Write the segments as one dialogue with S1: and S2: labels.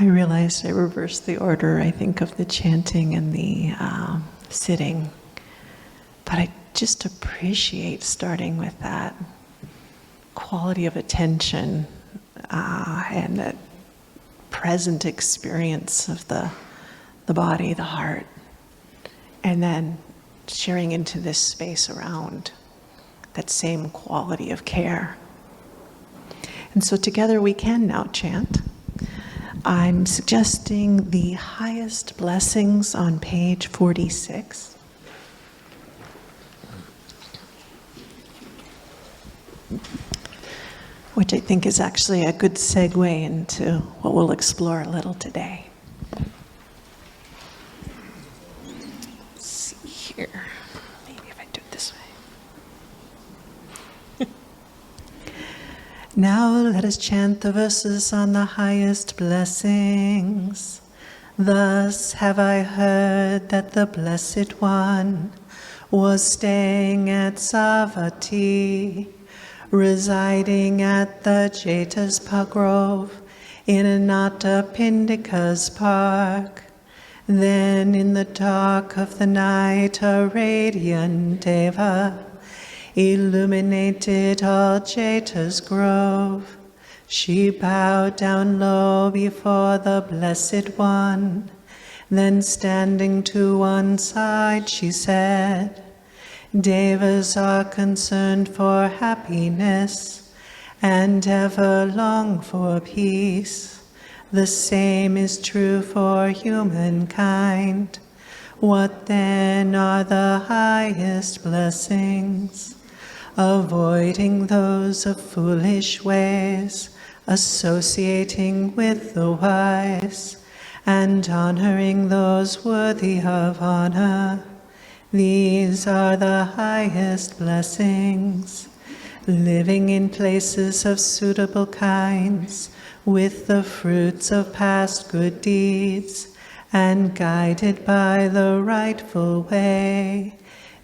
S1: I realized I reversed the order, I think, of the chanting and the sitting. But I just appreciate starting with that quality of attention and that present experience of the body, the heart, and then sharing into this space around that same quality of care. And so together we can now chant. I'm suggesting the highest blessings on page 46. Which I think is actually a good segue into what we'll explore a little today. Let's see here. Maybe if I do it this way. Now let us chant the verses on the highest blessings. Thus have I heard that the Blessed One was staying at Savatthi, residing at the Jetaspa Grove in Anathapindika's park. Then in the dark of the night a radiant Deva illuminated all Jeta's grove. She bowed down low before the Blessed One. Then standing to one side she said, Devas are concerned for happiness and ever long for peace. The same is true for humankind. What then are the highest blessings? Avoiding those of foolish ways, associating with the wise, and honoring those worthy of honor. These are the highest blessings. Living in places of suitable kinds, with the fruits of past good deeds, and guided by the rightful way.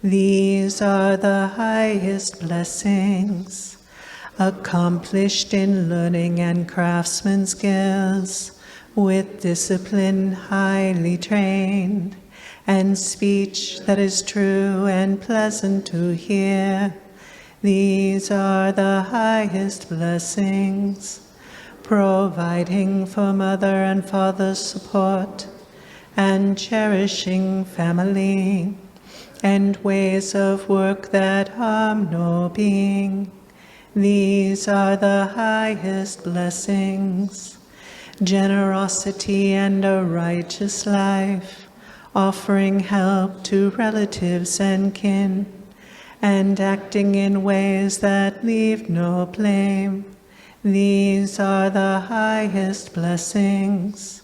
S1: These are the highest blessings. Accomplished in learning and craftsman skills, with discipline highly trained, and speech that is true and pleasant to hear. These are the highest blessings. Providing for mother and father's support, and cherishing family, and ways of work that harm no being. These are the highest blessings. Generosity and a righteous life, offering help to relatives and kin, and acting in ways that leave no blame. These are the highest blessings.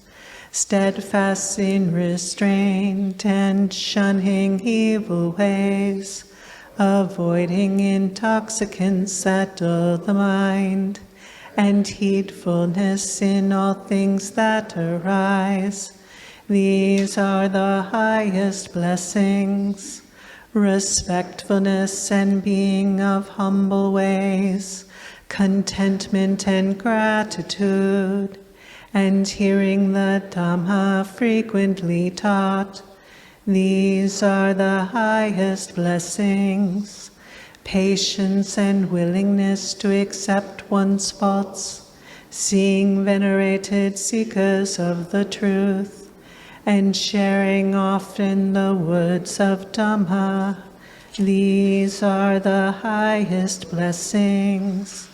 S1: Steadfast in restraint and shunning evil ways, avoiding intoxicants that dull the mind, and heedfulness in all things that arise. These are the highest blessings. Respectfulness and being of humble ways, contentment and gratitude, and hearing the Dhamma frequently taught. These are the highest blessings. Patience and willingness to accept one's faults, seeing venerated seekers of the truth, and sharing often the words of Dhamma. These are the highest blessings.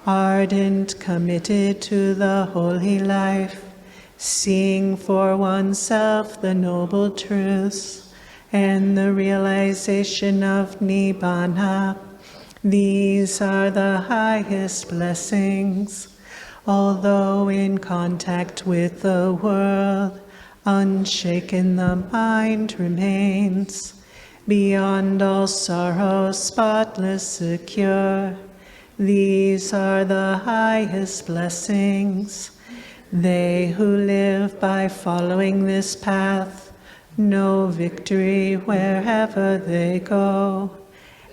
S1: Ardent, committed to the holy life, seeing for oneself the noble truths and the realization of Nibbana. These are the highest blessings. Although in contact with the world, unshaken the mind remains, beyond all sorrow, spotless, secure. These are the highest blessings. They who live by following this path know victory wherever they go,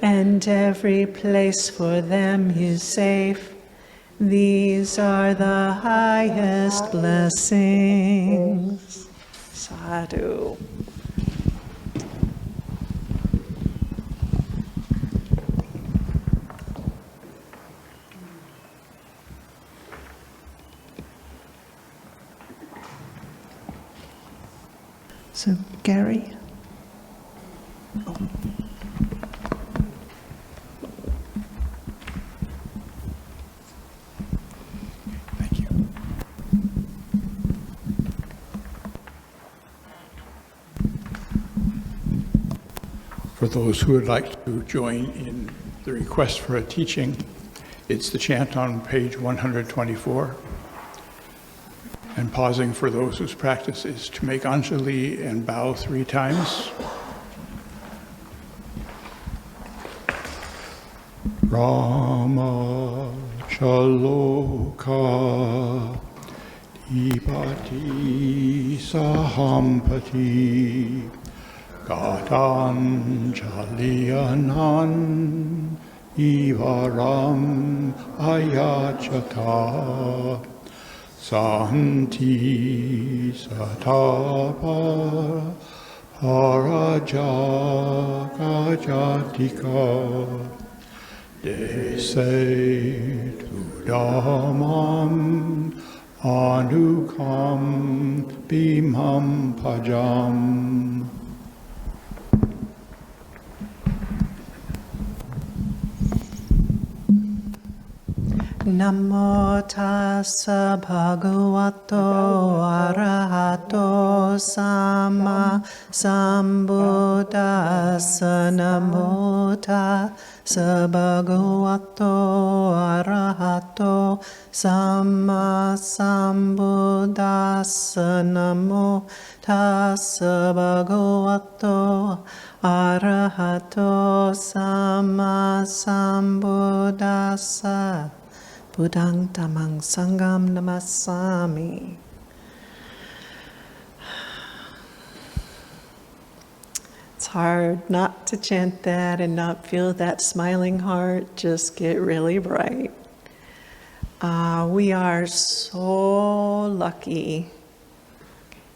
S1: and every place for them is safe. These are the highest blessings. Sadhu. So, Gary? Oh.
S2: Thank you. For those who would like to join in the request for a teaching, it's the chant on page 124. And pausing for those whose practice is to make Anjali and bow 3 times. Rama Chaloka Dipati Sahampati Gatanjalianan Ivaram Ayachata Santi Satapa Parajagajatika Dese Tudamam Anukam Bimam Pajam.
S1: Namo tassa bhagavato arahato sama sambuddhassa. Namo tassa bhagavato arahato sama sambuddhassa. Namo tassa bhagavato arahato sama sambuddhassa. Buddhang Dhammang Sangham Namasami. It's hard not to chant that and not feel that smiling heart just get really bright. We are so lucky,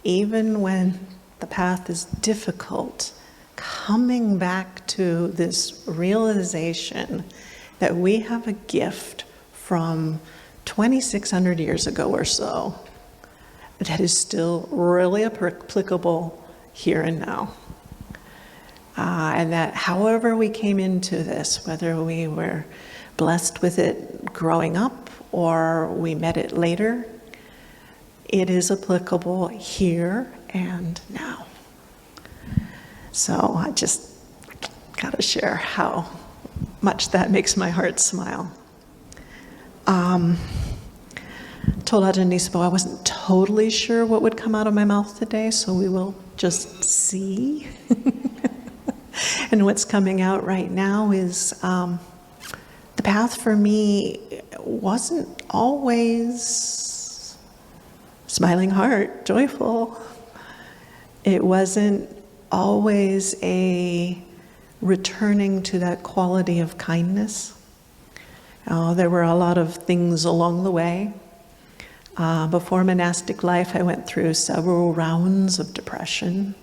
S1: even when the path is difficult, coming back to this realization that we have a gift from 2,600 years ago or so that is still really applicable here and now. And that however we came into this, whether we were blessed with it growing up or we met it later, it is applicable here and now. So I just gotta share how much that makes my heart smile. Told Ajahn Nisabo I wasn't totally sure what would come out of my mouth today, so we will just see. And what's coming out right now is the path for me wasn't always smiling heart, joyful. It wasn't always a returning to that quality of kindness. There were a lot of things along the way. Before monastic life, I went through several rounds of depression,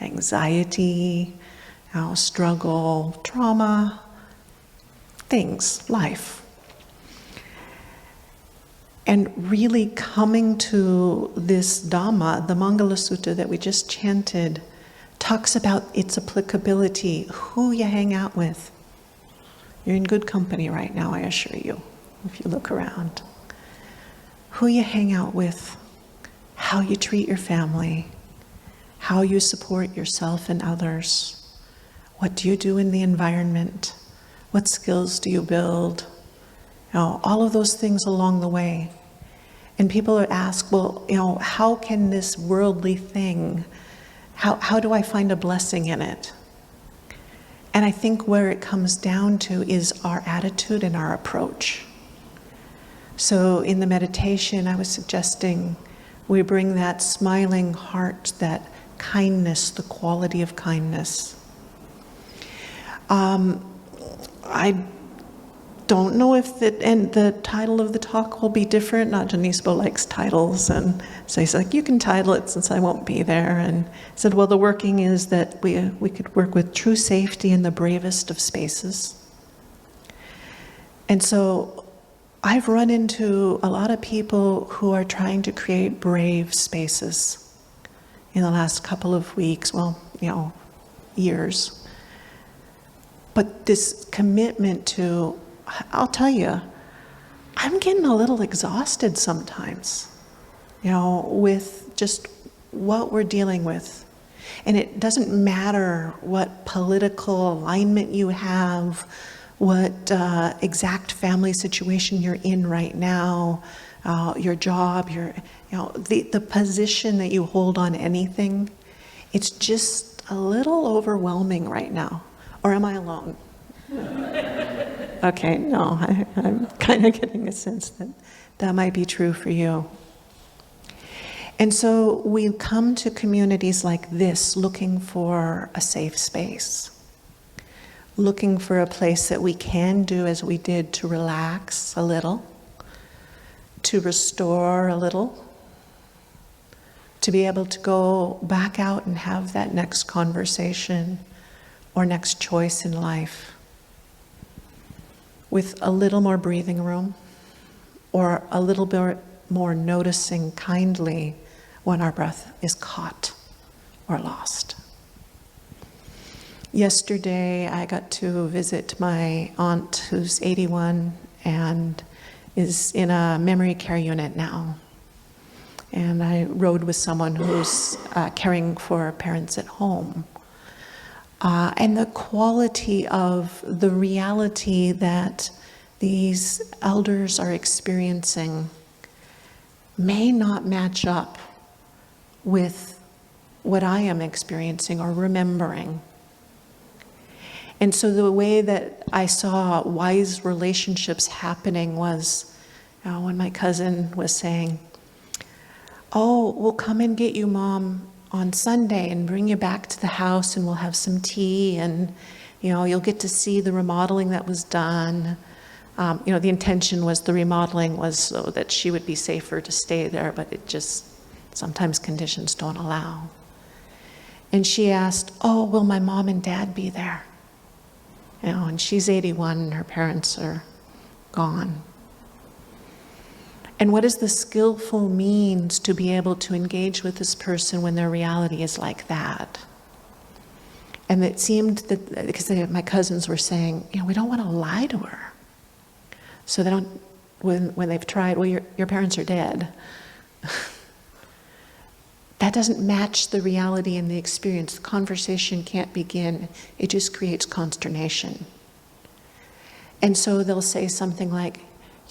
S1: anxiety, struggle, trauma, things, life. And really coming to this Dhamma, the Mangala Sutta that we just chanted, talks about its applicability, who you hang out with. You're in good company right now, I assure you, if you look around. Who you hang out with, how you treat your family, how you support yourself and others. What do you do in the environment? What skills do you build? All of those things along the way. And people are asked, well, how can this worldly thing, how do I find a blessing in it? And I think where it comes down to is our attitude and our approach. So in the meditation, I was suggesting we bring that smiling heart, that kindness, the quality of kindness. I don't know if the title of the talk will be different. Not Janisbo likes titles, and so he's like, you can title it since I won't be there. And I said, well, the working is that we could work with true safety in the bravest of spaces. And so I've run into a lot of people who are trying to create brave spaces in the last couple of weeks, well, years. But this commitment to, I'll tell you, I'm getting a little exhausted sometimes, with just what we're dealing with. And it doesn't matter what political alignment you have, what exact family situation you're in right now, your job, the position that you hold on anything. It's just a little overwhelming right now. Or am I alone? Okay, no, I'm kind of getting a sense that that might be true for you. And so we come to communities like this looking for a safe space, looking for a place that we can do as we did to relax a little, to restore a little, to be able to go back out and have that next conversation or next choice in life with a little more breathing room or a little bit more noticing kindly when our breath is caught or lost. Yesterday, I got to visit my aunt who's 81 and is in a memory care unit now. And I rode with someone who's caring for parents at home. And the quality of the reality that these elders are experiencing may not match up with what I am experiencing or remembering. And so the way that I saw wise relationships happening was when my cousin was saying, oh, we'll come and get you, Mom, on Sunday and bring you back to the house and we'll have some tea and, you'll get to see the remodeling that was done. The intention was the remodeling was so that she would be safer to stay there, but it just, sometimes conditions don't allow. And she asked, oh, will my mom and dad be there? And she's 81 and her parents are gone. And what is the skillful means to be able to engage with this person when their reality is like that? And it seemed that, because my cousins were saying, we don't want to lie to her. So they don't, when they've tried, well, your parents are dead. That doesn't match the reality and the experience. The conversation can't begin. It just creates consternation. And so they'll say something like,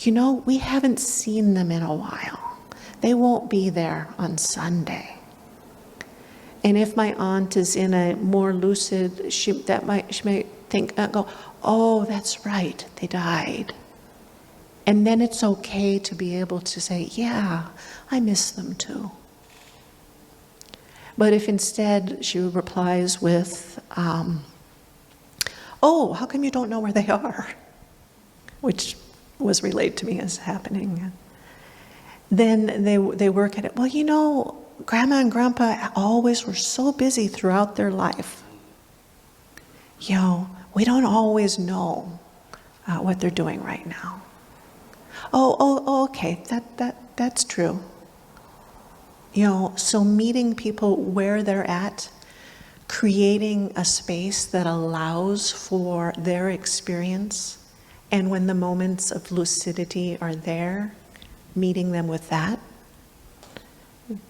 S1: we haven't seen them in a while. They won't be there on Sunday. And if my aunt is in a more lucid, she might think, go, oh, that's right, they died. And then it's okay to be able to say, yeah, I miss them too. But if instead she replies with, oh, how come you don't know where they are? Which was relayed to me as happening. Then they work at it. Well, Grandma and Grandpa always were so busy throughout their life. We don't always know what they're doing right now. Oh, okay, that's true. So meeting people where they're at, creating a space that allows for their experience, and when the moments of lucidity are there, meeting them with that,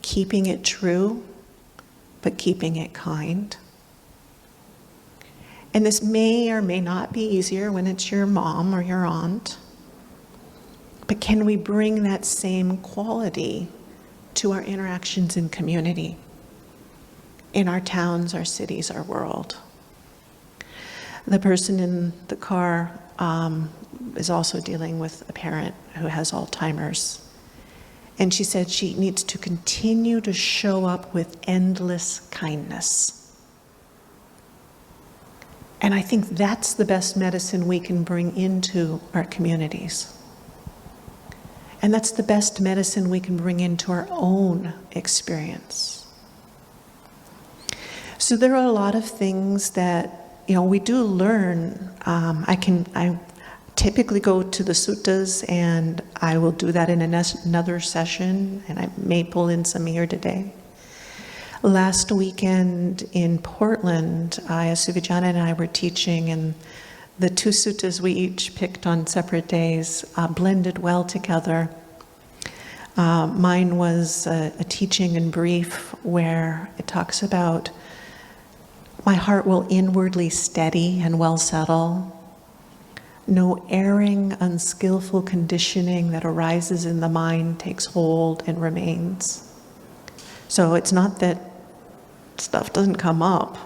S1: keeping it true, but keeping it kind. And this may or may not be easier when it's your mom or your aunt, but can we bring that same quality to our interactions in community, in our towns, our cities, our world? The person in the car is also dealing with a parent who has Alzheimer's. And she said she needs to continue to show up with endless kindness. And I think that's the best medicine we can bring into our communities. And that's the best medicine we can bring into our own experience. So there are a lot of things that, we do learn. I typically go to the suttas, and I will do that in another session, and I may pull in some here today. Last weekend in Portland, Ayya Suvijana and I were teaching, and the two suttas we each picked on separate days blended well together. Mine was a teaching in brief where it talks about my heart will inwardly steady and well settle. No erring, unskillful conditioning that arises in the mind takes hold and remains. So it's not that stuff doesn't come up.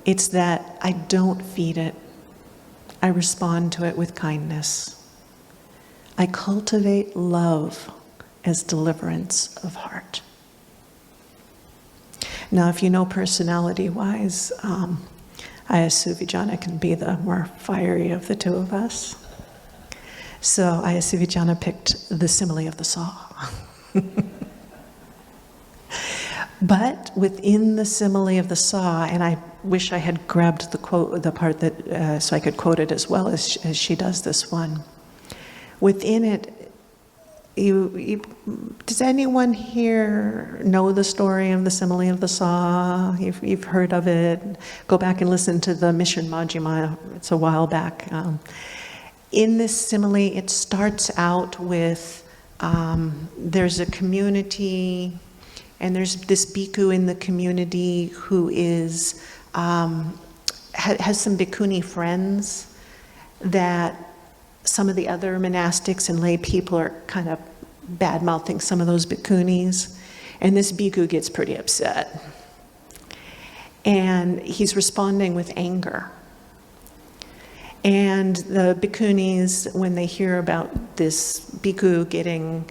S1: It's that I don't feed it. I respond to it with kindness. I cultivate love as deliverance of heart. Now, if you know personality-wise, Ayya Suvijana can be the more fiery of the two of us. So Ayya Suvijana picked the simile of the saw. But within the simile of the saw, and I wish I had grabbed the quote, the part that, so I could quote it as well as she does this one. Within it, does anyone here know the story of the simile of the saw? You've heard of it. Go back and listen to the Mission Majjhima. It's a while back. In this simile, it starts out with there's a community, and there's this bhikkhu in the community who is has some bhikkhuni friends that some of the other monastics and lay people are kind of bad-mouthing some of those bhikkhunis, and this bhikkhu gets pretty upset. And he's responding with anger. And the bhikkhunis, when they hear about this bhikkhu getting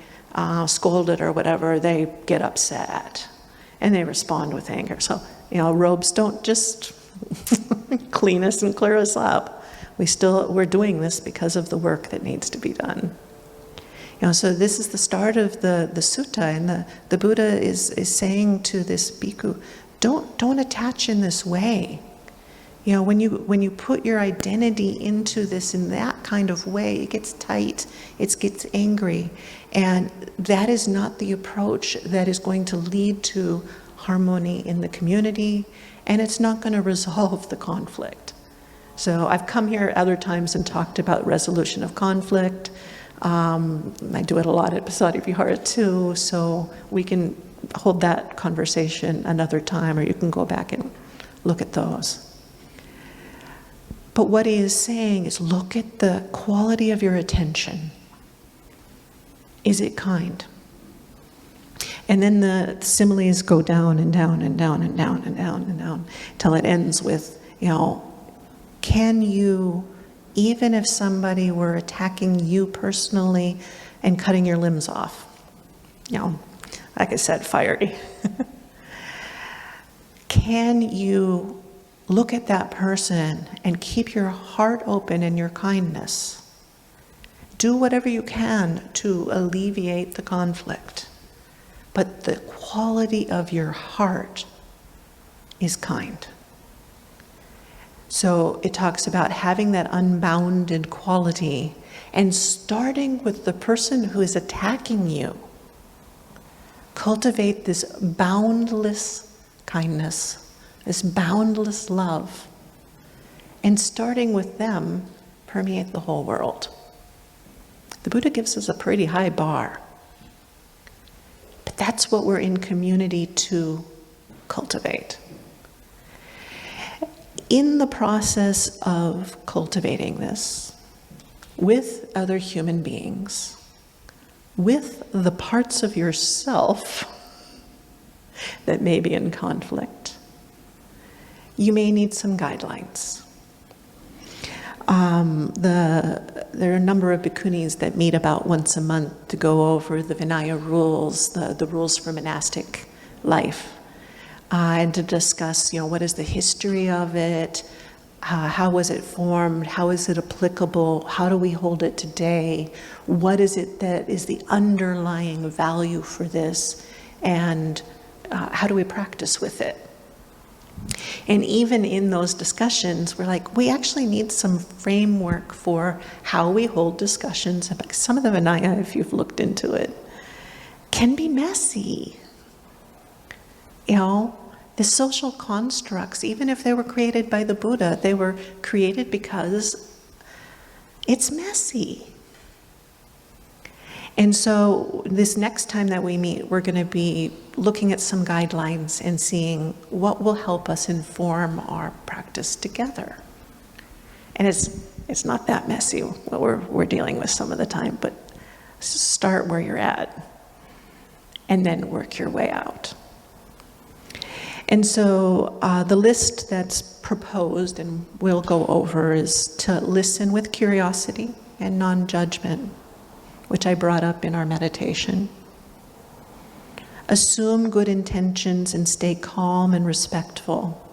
S1: scolded or whatever, they get upset and they respond with anger. So, robes don't just clean us and clear us up. We're doing this because of the work that needs to be done. So this is the start of the sutta, and the Buddha is saying to this bhikkhu, don't attach in this way. When you put your identity into this in that kind of way, it gets tight, it gets angry, and that is not the approach that is going to lead to harmony in the community, and it's not going to resolve the conflict. So I've come here other times and talked about resolution of conflict. I do it a lot at Pasadi Vihara too, so we can hold that conversation another time, or you can go back and look at those. But what he is saying is, look at the quality of your attention. Is it kind? And then the similes go down and down and down and down and down and down till it ends with, can you, even if somebody were attacking you personally and cutting your limbs off, like I said, fiery. Can you look at that person and keep your heart open in your kindness? Do whatever you can to alleviate the conflict. But the quality of your heart is kind. So it talks about having that unbounded quality and starting with the person who is attacking you. Cultivate this boundless kindness, this boundless love. And starting with them, permeate the whole world. The Buddha gives us a pretty high bar. But that's what we're in community to cultivate. In the process of cultivating this with other human beings, with the parts of yourself that may be in conflict, you may need some guidelines. There are a number of bhikkhunis that meet about once a month to go over the Vinaya rules, the rules for monastic life. And to discuss, what is the history of it, How was it formed? How is it applicable? How do we hold it today? What is it that is the underlying value for this? And how do we practice with it? And even in those discussions, we're like, we actually need some framework for how we hold discussions. Some of them, Ayya, if you've looked into it, can be messy. You know, the social constructs, even if they were created by the Buddha, they were created because it's messy. And so this next time that we meet, we're going to be looking at some guidelines and seeing what will help us inform our practice together. And it's not that messy what we're dealing with some of the time, but start where you're at and then work your way out. And so the list that's proposed and we'll go over is to listen with curiosity and non-judgment, which I brought up in our meditation. Assume good intentions and stay calm and respectful.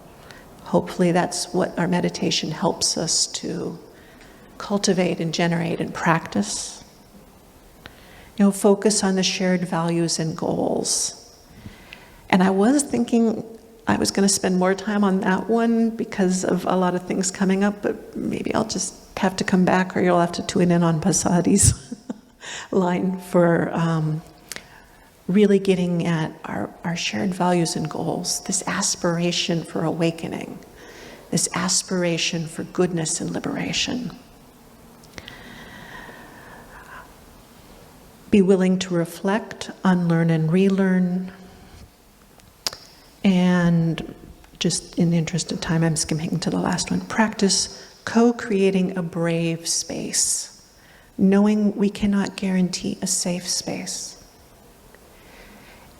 S1: Hopefully that's what our meditation helps us to cultivate and generate and practice. You know, focus on the shared values and goals. And I was thinking I was going to spend more time on that one because of a lot of things coming up, but maybe I'll just have to come back, or you'll have to tune in on Pasadi's line for really getting at our shared values and goals, this aspiration for awakening, this aspiration for goodness and liberation. Be willing to reflect, unlearn and relearn. And just in the interest of time, I'm skimming to the last one. Practice co-creating a brave space, knowing we cannot guarantee a safe space.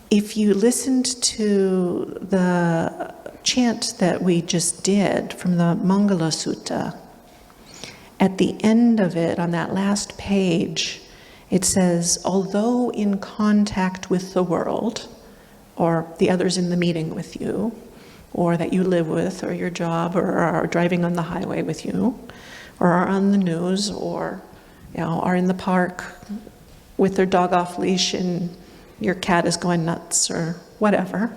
S1: If you listened to the chant that we just did from the Mangala Sutta, at the end of it, on that last page, it says, although in contact with the world, or the others in the meeting with you, or that you live with, or your job, or are driving on the highway with you, or are on the news, or are in the park with their dog off leash and your cat is going nuts, or whatever.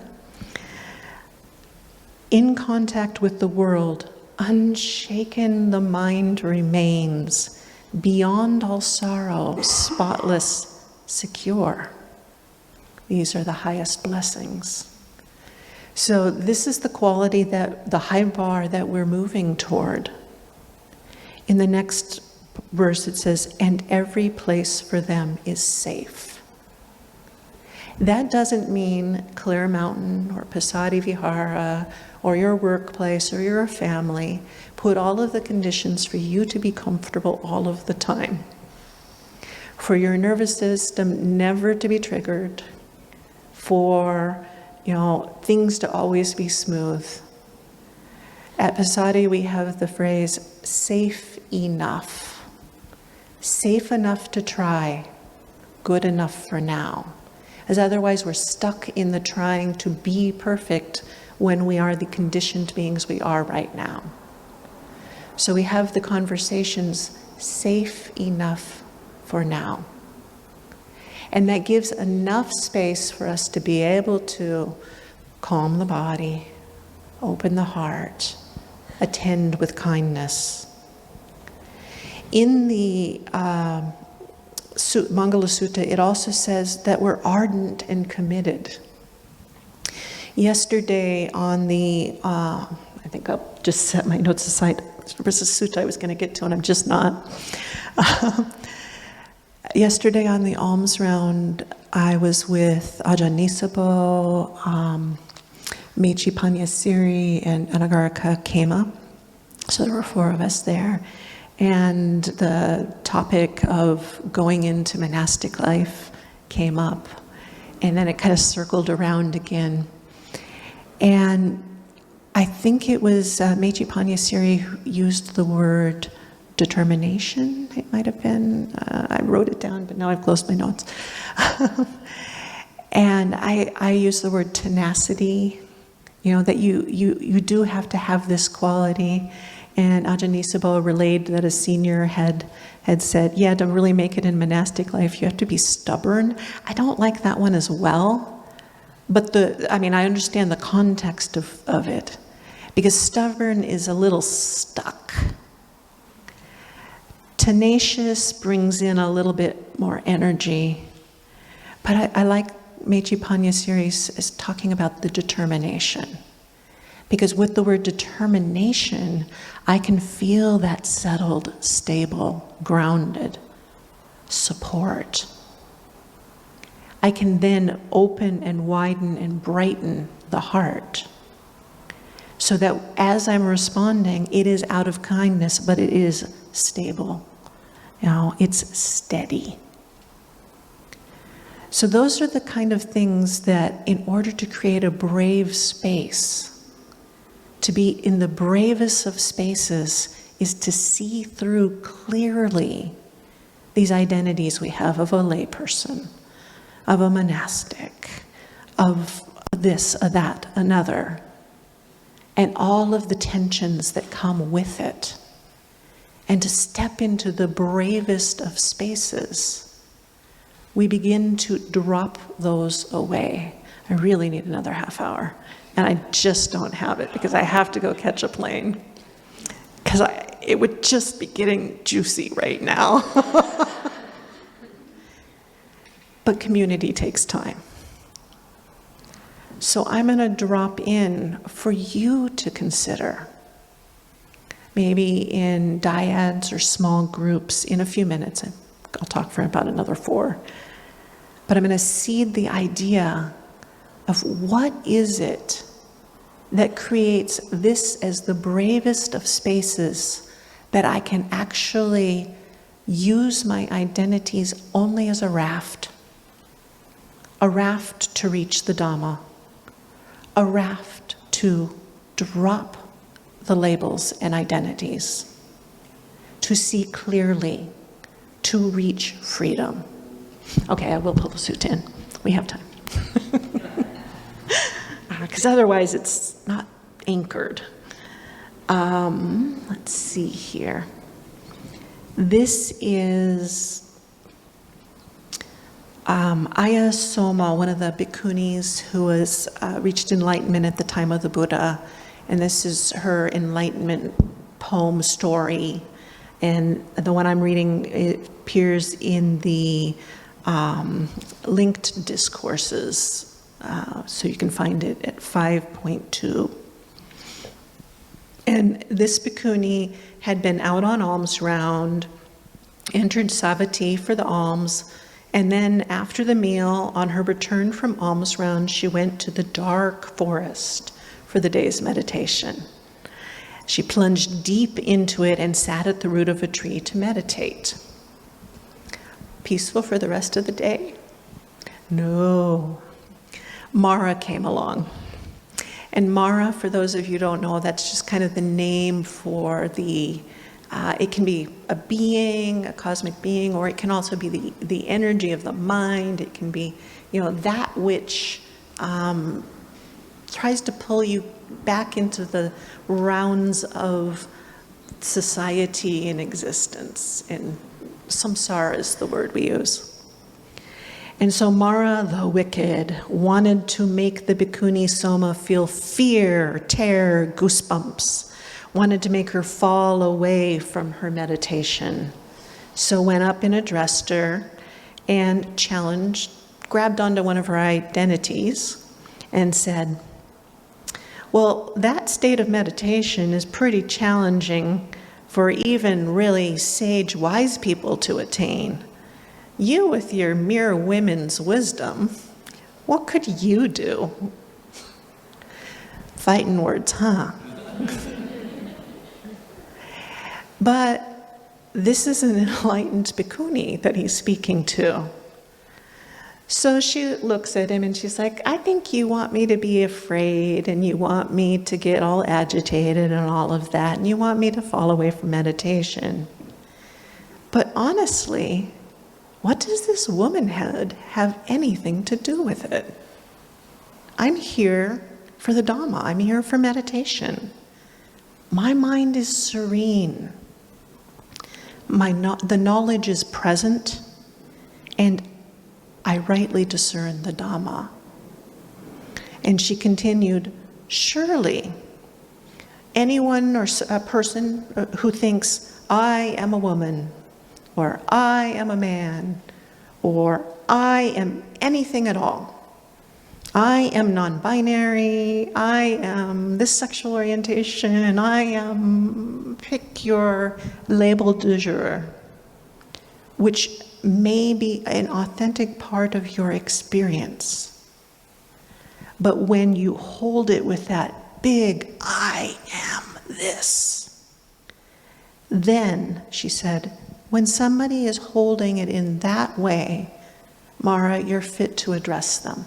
S1: In contact with the world, unshaken the mind remains, beyond all sorrow, spotless, secure. These are the highest blessings. So this is the quality, that the high bar that we're moving toward. In the next verse it says, and every place for them is safe. That doesn't mean Clear Mountain or Pasadi Vihara or your workplace or your family put all of the conditions for you to be comfortable all of the time. For your nervous system never to be triggered, for things to always be smooth. At Pasadi we have the phrase, safe enough. Safe enough to try, good enough for now. As otherwise we're stuck in the trying to be perfect when we are the conditioned beings we are right now. So we have the conversations, safe enough for now. And that gives enough space for us to be able to calm the body, open the heart, attend with kindness. In the Mangala Sutta, it also says that we're ardent and committed. Yesterday on the, I think I'll just set my notes aside. There was a sutta I was going to get to and I'm just not. Yesterday on the alms round, I was with Ajahn Nisabo, Mechi Panyasiri, and Anagarika Kema. So there were 4 of us there. And the topic of going into monastic life came up. And then it kind of circled around again. And I think it was Mechi Panyasiri who used the word determination, it might have been. I wrote it down, but now I've closed my notes. And I use the word tenacity, that you do have to have this quality. And Ajahn Nisabo relayed that a senior had said, yeah, to really make it in monastic life, you have to be stubborn. I don't like that one as well. But I understand the context of it. Because stubborn is a little stuck. Tenacious brings in a little bit more energy. But I like Meiji Panyasiri's is talking about the determination. Because with the word determination, I can feel that settled, stable, grounded support. I can then open and widen and brighten the heart so that as I'm responding, it is out of kindness, but it is stable. It's steady. So those are the kind of things that in order to create a brave space, to be in the bravest of spaces is to see through clearly these identities we have of a layperson, of a monastic, of this, that, another, and all of the tensions that come with it. And to step into the bravest of spaces, we begin to drop those away. I really need another half hour. And I just don't have it because I have to go catch a plane. Because it would just be getting juicy right now. But community takes time. So I'm going to drop in for you to consider. Maybe in dyads or small groups in a few minutes. I'll talk for about another 4. But I'm going to seed the idea of what is it that creates this as the bravest of spaces that I can actually use my identities only as a raft to reach the Dhamma, a raft to drop the labels and identities, to see clearly, to reach freedom. Okay, I will pull the sutta in. We have time. Because otherwise it's not anchored. Let's see here. This is Ayya Soma, one of the bhikkhunis who was reached enlightenment at the time of the Buddha. And this is her enlightenment poem story. And the one I'm reading, it appears in the linked discourses. So you can find it at 5.2. And this bhikkhuni had been out on alms round, entered Savatthi for the alms, and then after the meal, on her return from alms round, she went to the dark forest for the day's meditation. She plunged deep into it and sat at the root of a tree to meditate. Peaceful for the rest of the day? No. Mara came along. And Mara, for those of you who don't know, that's just kind of the name for the, it can be a being, a cosmic being, or it can also be the energy of the mind. It can be, that which tries to pull you back into the rounds of society and existence. And samsara is the word we use. And so Mara, the wicked, wanted to make the bhikkhuni Soma feel fear, terror, goosebumps, wanted to make her fall away from her meditation. So went up and addressed her and challenged, grabbed onto one of her identities and said, well, that state of meditation is pretty challenging for even really sage, wise people to attain. You, with your mere women's wisdom, what could you do? Fighting words, huh? But this is an enlightened bhikkhuni that he's speaking to. So she looks at him and she's like, I think you want me to be afraid and you want me to get all agitated and all of that, and you want me to fall away from meditation. But honestly, what does this womanhood have anything to do with it? I'm here for the Dhamma. I'm here for meditation. my mind is serene. The knowledge is present, and I rightly discern the Dhamma. And she continued, surely anyone or a person who thinks, I am a woman, or I am a man, or I am anything at all, I am non-binary, I am this sexual orientation, I am, pick your label du jour, which may be an authentic part of your experience. But when you hold it with that big, I am this, then, she said, when somebody is holding it in that way, Mara, you're fit to address them,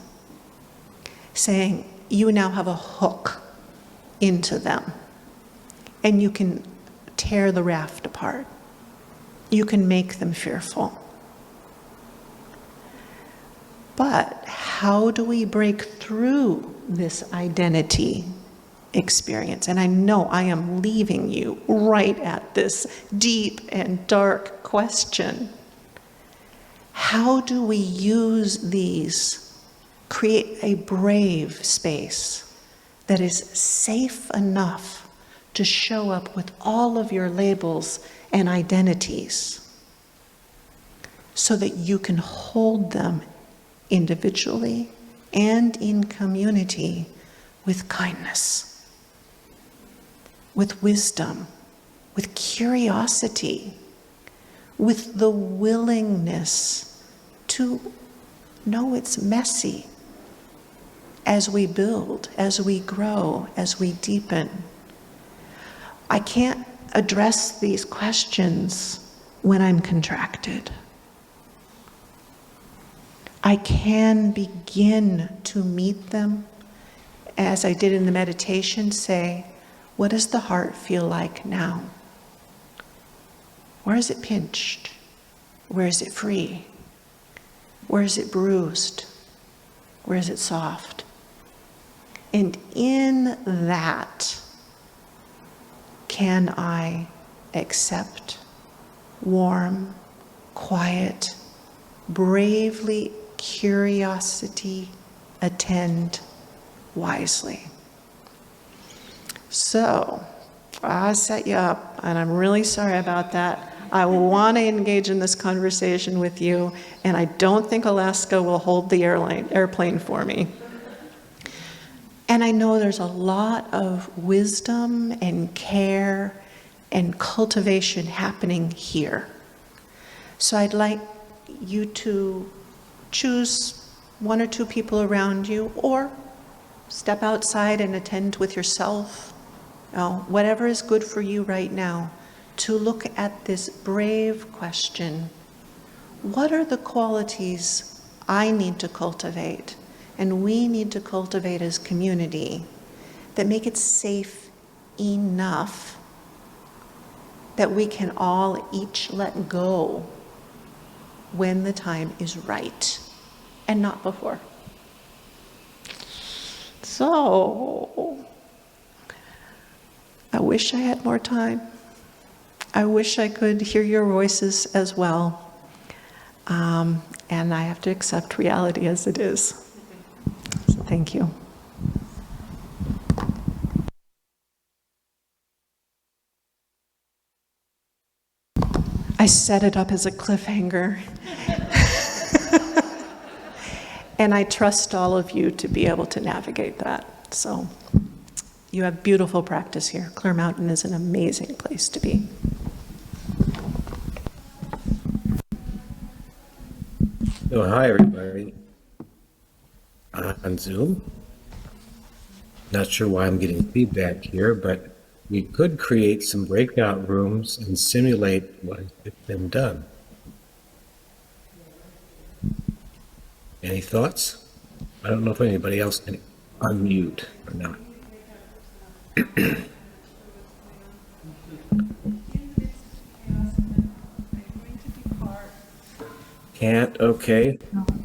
S1: saying, you now have a hook into them, and you can tear the raft apart. You can make them fearful. But how do we break through this identity experience? And I know I am leaving you right at this deep and dark question. How do we use these, create a brave space that is safe enough to show up with all of your labels and identities so that you can hold them individually and in community with kindness, with wisdom, with curiosity, with the willingness to know it's messy as we build, as we grow, as we deepen. I can't address these questions when I'm contracted. I can begin to meet them, as I did in the meditation, say, what does the heart feel like now? Where is it pinched? Where is it free? Where is it bruised? Where is it soft? And in that, can I accept, warm, quiet, bravely, curiosity, attend wisely? So, I set you up, and I'm really sorry about that. I want to engage in this conversation with you, and I don't think Alaska will hold the airplane for me. And I know there's a lot of wisdom and care and cultivation happening here. So I'd like you to choose one or two people around you, or step outside and attend with yourself, whatever is good for you right now, to look at this brave question. What are the qualities I need to cultivate, and we need to cultivate as community, that make it safe enough that we can all each let go when the time is right and not before? So, I wish I had more time. I wish I could hear your voices as well. And I have to accept reality as it is. So thank you. I set it up as a cliffhanger. And I trust all of you to be able to navigate that. So you have beautiful practice here. Clear Mountain is an amazing place to be.
S3: Oh, hi, everybody. On Zoom. Not sure why I'm getting feedback here, but we could create some breakout rooms and simulate what has been done. Any thoughts? I don't know if anybody else can unmute or not. Can't, okay.
S4: No, we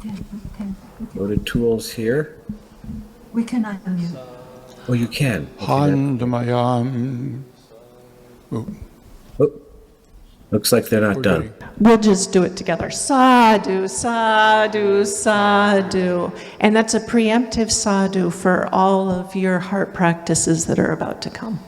S4: can.
S3: Go to tools here.
S4: We can unmute.
S3: Oh, you can. Okay,
S2: Handamayam Oh,
S3: Oh, looks like they're not
S2: we're
S3: done.
S2: getting-
S1: We'll just do it together. Sadhu, sadhu, sadhu. And that's a preemptive sadhu for all of your heart practices that are about to come.